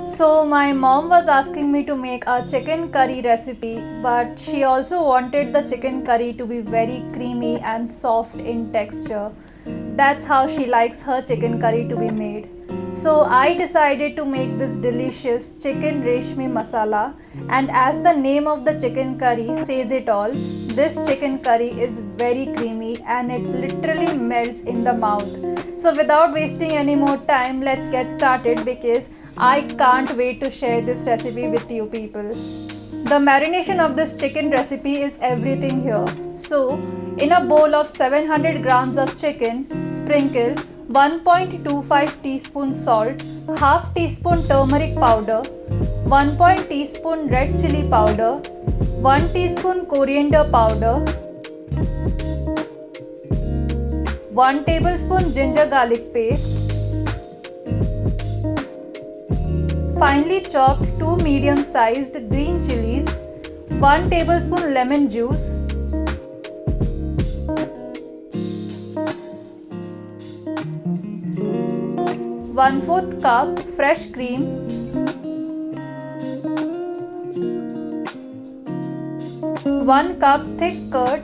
So my mom was asking me to make a chicken curry recipe, but she also wanted the chicken curry to be very creamy and soft in texture. That's how she likes her chicken curry to be made. So I decided to make this delicious Chicken Reshmi Masala, and as the name of the chicken curry says it all, this chicken curry is very creamy and it literally melts in the mouth. So without wasting any more time, let's get started because I can't wait to share this recipe with you people. The marination of this chicken recipe is everything here. So, in a bowl of 700 grams of chicken, sprinkle 1.25 teaspoon salt, half teaspoon turmeric powder, 1 teaspoon red chili powder, 1 teaspoon coriander powder, 1 tablespoon ginger garlic paste, finely chopped 2 medium-sized green chilies, 1 tablespoon lemon juice, one-fourth cup fresh cream, 1 cup thick curd,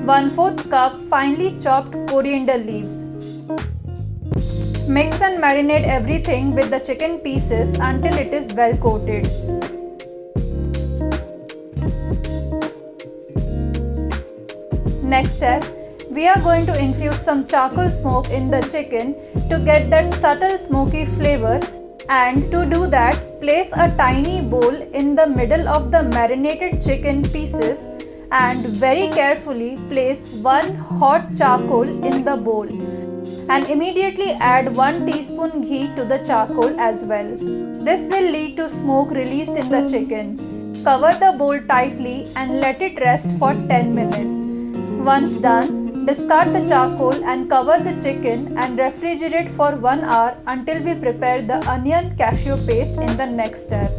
1/4 cup finely chopped coriander leaves. Mix and marinate everything with the chicken pieces until it is well coated. Next step, we are going to infuse some charcoal smoke in the chicken to get that subtle smoky flavor, and to do that, place a tiny bowl in the middle of the marinated chicken pieces and very carefully place 1 hot charcoal in the bowl and immediately add 1 teaspoon ghee to the charcoal as well. This will lead to smoke released in the chicken. Cover the bowl tightly and let it rest for 10 minutes. Once done, discard the charcoal and cover the chicken and refrigerate for 1 hour until we prepare the onion cashew paste in the next step.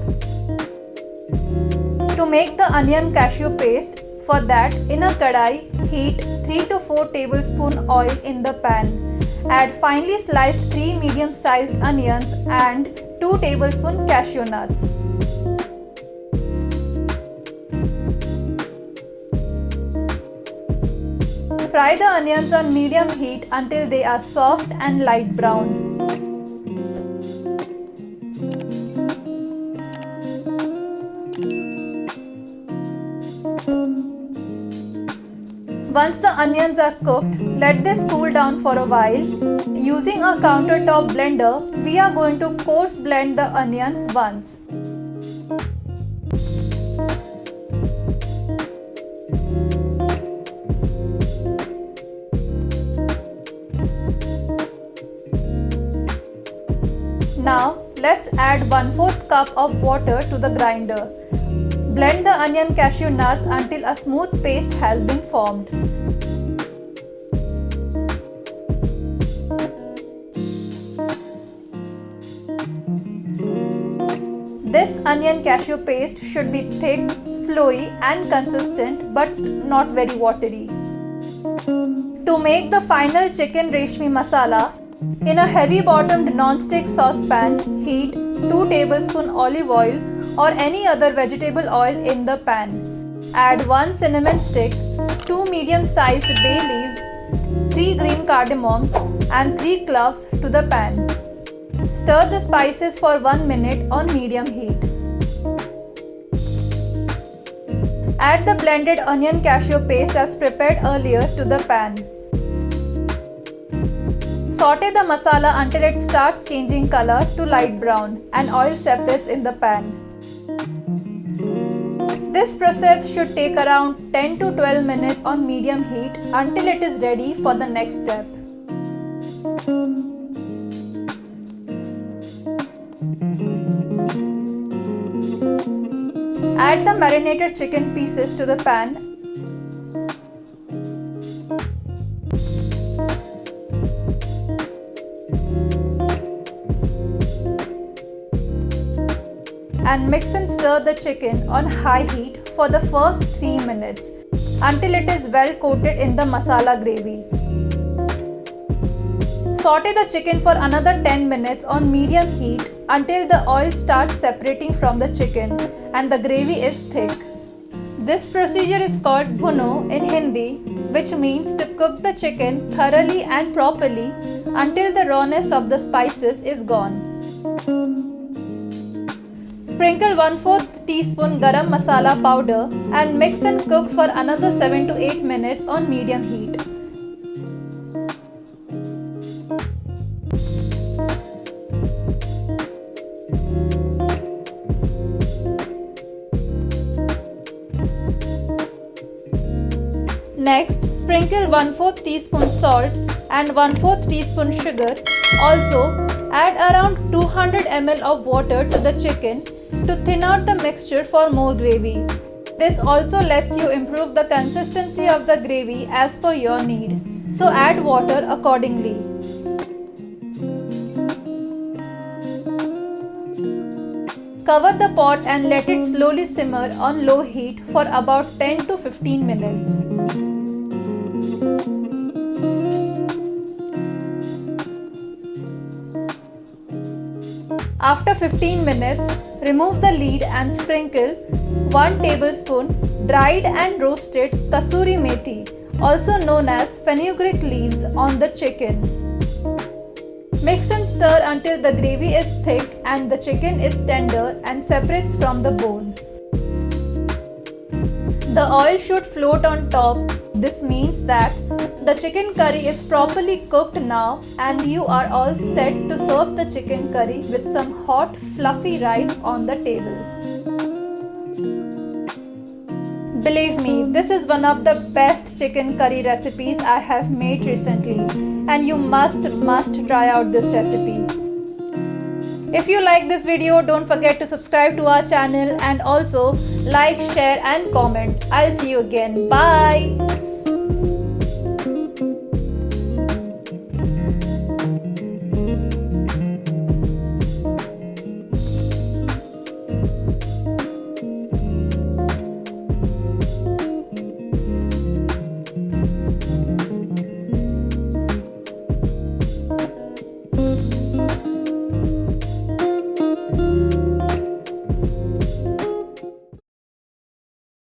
To make the onion cashew paste, for that, in a kadai, heat 3 to 4 tablespoon oil in the pan. Add finely sliced 3 medium-sized onions and 2 tablespoon cashew nuts. Fry the onions on medium heat until they are soft and light brown. Once the onions are cooked, let this cool down for a while. Using a countertop blender, we are going to coarse blend the onions once. Now, let's add 1/4 cup of water to the grinder. Blend the onion cashew nuts until a smooth paste has been formed. This onion cashew paste should be thick, flowy and consistent but not very watery. To make the final chicken reshmi masala, in a heavy bottomed non-stick saucepan, heat 2 tablespoons olive oil or any other vegetable oil in the pan. Add 1 cinnamon stick, 2 medium-sized bay leaves, 3 green cardamoms and 3 cloves to the pan. Stir the spices for 1 minute on medium heat. Add the blended onion cashew paste as prepared earlier to the pan. Saute the masala until it starts changing color to light brown and oil separates in the pan. This process should take around 10 to 12 minutes on medium heat until it is ready for the next step. Add the marinated chicken pieces to the pan and mix and stir the chicken on high heat for the first 3 minutes until it is well coated in the masala gravy. Saute the chicken for another 10 minutes on medium heat until the oil starts separating from the chicken and the gravy is thick. This procedure is called bhuno in Hindi, which means to cook the chicken thoroughly and properly until the rawness of the spices is gone. Sprinkle 1/4 teaspoon garam masala powder and mix and cook for another 7 to 8 minutes on medium heat. Next, sprinkle 1/4 teaspoon salt and 1/4 teaspoon sugar. Also, add around 200 ml of water to the chicken to thin out the mixture for more gravy. This also lets you improve the consistency of the gravy as per your need. So add water accordingly. Cover the pot and let it slowly simmer on low heat for about 10 to 15 minutes. After 15 minutes, remove the lid and sprinkle 1 tablespoon dried and roasted kasuri methi, also known as fenugreek leaves, on the chicken. Mix and stir until the gravy is thick and the chicken is tender and separates from the bone. The oil should float on top. This means that the chicken curry is properly cooked now and you are all set to serve the chicken curry with some hot fluffy rice on the table. Believe me, this is one of the best chicken curry recipes I have made recently and you must try out this recipe. If you like this video, don't forget to subscribe to our channel and also like, share and comment. I'll see you again. Bye.